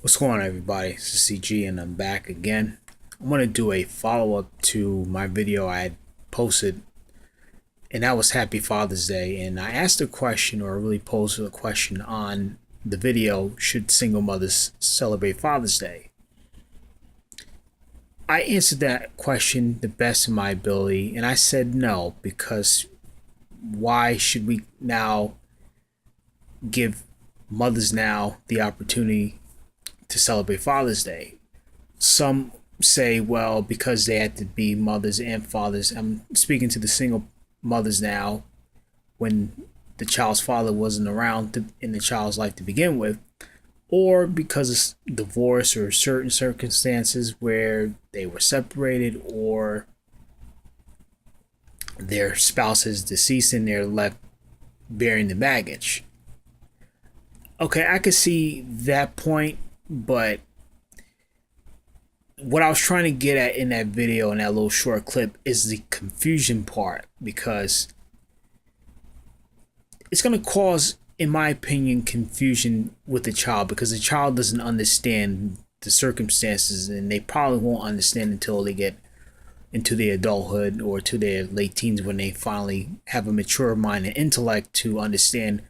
What's going on, everybody? This is CG and I'm back again. I'm going to do a follow-up to my video I had posted, and that was Happy Father's Day. And I asked a question, or really posed a question on the video: should single mothers celebrate Father's Day? I answered that question the best of my ability, and I said no, because why should we now give mothers now the opportunity to celebrate Father's Day? Some say, well, because they had to be mothers and fathers. I'm speaking to the single mothers now, when the child's father wasn't around in the child's life to begin with, or because of divorce or certain circumstances where they were separated or their spouse is deceased and they're left bearing the baggage. Okay, I could see that point, but what I was trying to get at in that video, in that little short clip, is the confusion part, because it's going to cause, in my opinion, confusion with the child, because the child doesn't understand the circumstances, and they probably won't understand until they get into their adulthood or to their late teens, when they finally have a mature mind and intellect to understand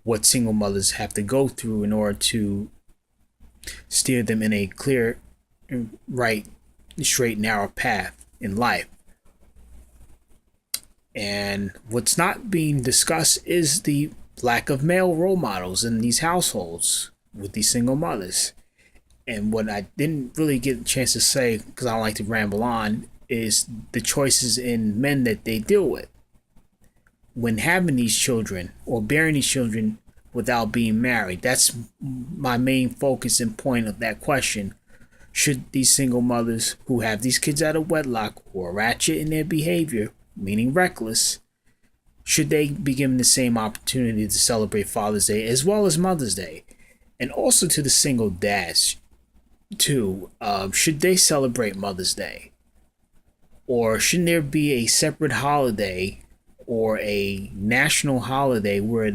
what single mothers have to go through in order to steer them in a clear, right, straight, narrow path in life. And what's not being discussed is the lack of male role models in these households with these single mothers. And what I didn't really get a chance to say, because I don't like to ramble on, is the choices in men that they deal with when having these children or bearing these children without being married. That's my main focus and point of that question. Should these single mothers who have these kids out of wedlock or ratchet in their behavior, meaning reckless, should they be given the same opportunity to celebrate Father's Day as well as Mother's Day? And also to the single dads too, should they celebrate Mother's Day? Or shouldn't there be a separate holiday or a national holiday where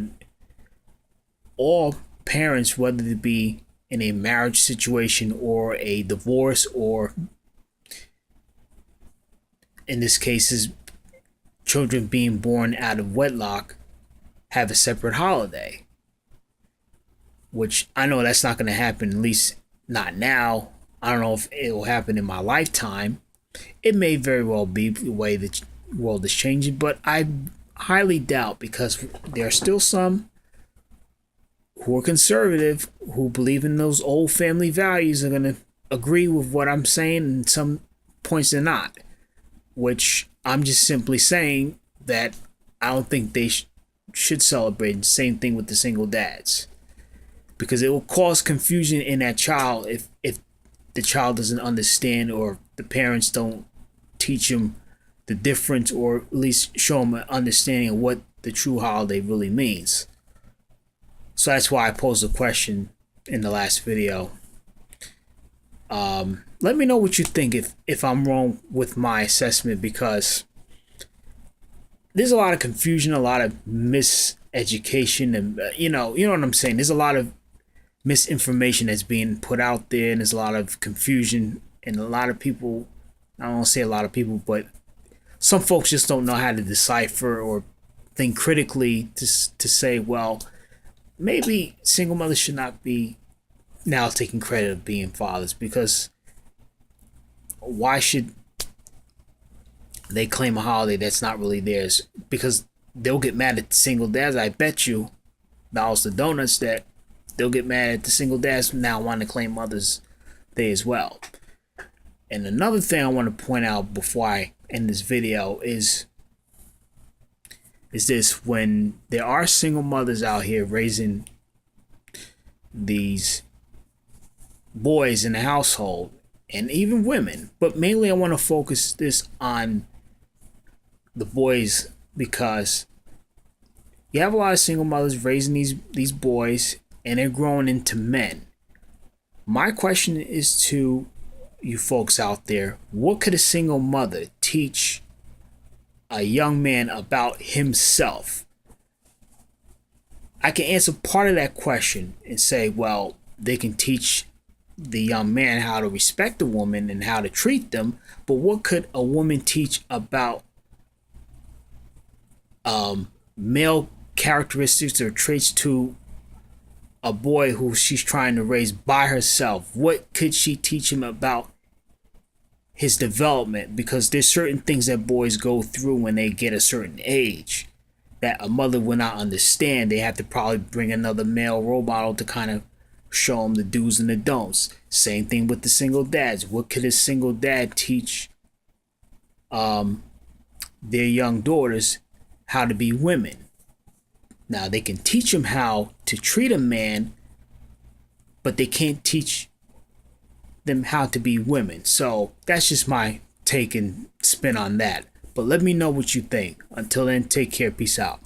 all parents, whether it be in a marriage situation or a divorce, or in this case is children being born out of wedlock, have a separate holiday? Which I know that's not going to happen, at least not now. I don't know if it will happen in my lifetime. It may very well be the way the world is changing, but I highly doubt, because there are still some who are conservative, who believe in those old family values, are going to agree with what I'm saying, and some points they're not. Which I'm just simply saying that I don't think they should celebrate. The same thing with the single dads, because it will cause confusion in that child if the child doesn't understand, or the parents don't teach them the difference, or at least show them an understanding of what the true holiday really means. So that's why I posed a question in the last video. Let me know what you think, if I'm wrong with my assessment, because there's a lot of confusion, a lot of miseducation, and you know what I'm saying. There's a lot of misinformation that's being put out there, and there's a lot of confusion, and a lot of people, I don't want to say a lot of people, but some folks just don't know how to decipher or think critically to say, well, maybe single mothers should not be now taking credit of being fathers, because why should they claim a holiday that's not really theirs? Because they'll get mad at the single dads. I bet you dollars to donuts that they'll get mad at the single dads now wanting to claim Mother's Day as well. And another thing I want to point out before I end this video is this: when there are single mothers out here raising these boys in the household, and even women, but mainly I want to focus this on the boys, because you have a lot of single mothers raising these boys, and they're growing into men. My question is to you folks out there: what could a single mother teach a young man about himself? I can answer part of that question and say, well, they can teach the young man how to respect a woman and how to treat them, but what could a woman teach about male characteristics or traits to a boy who she's trying to raise by herself? What could she teach him about his development? Because there's certain things that boys go through when they get a certain age that a mother will not understand. They have to probably bring another male role model to kind of show them the do's and the don'ts. Same thing with the single dads. What could a single dad teach their young daughters how to be women? Now, they can teach them how to treat a man, but they can't teach them how to be women. So that's just my take and spin on that. But let me know what you think. Until then, take care. Peace out.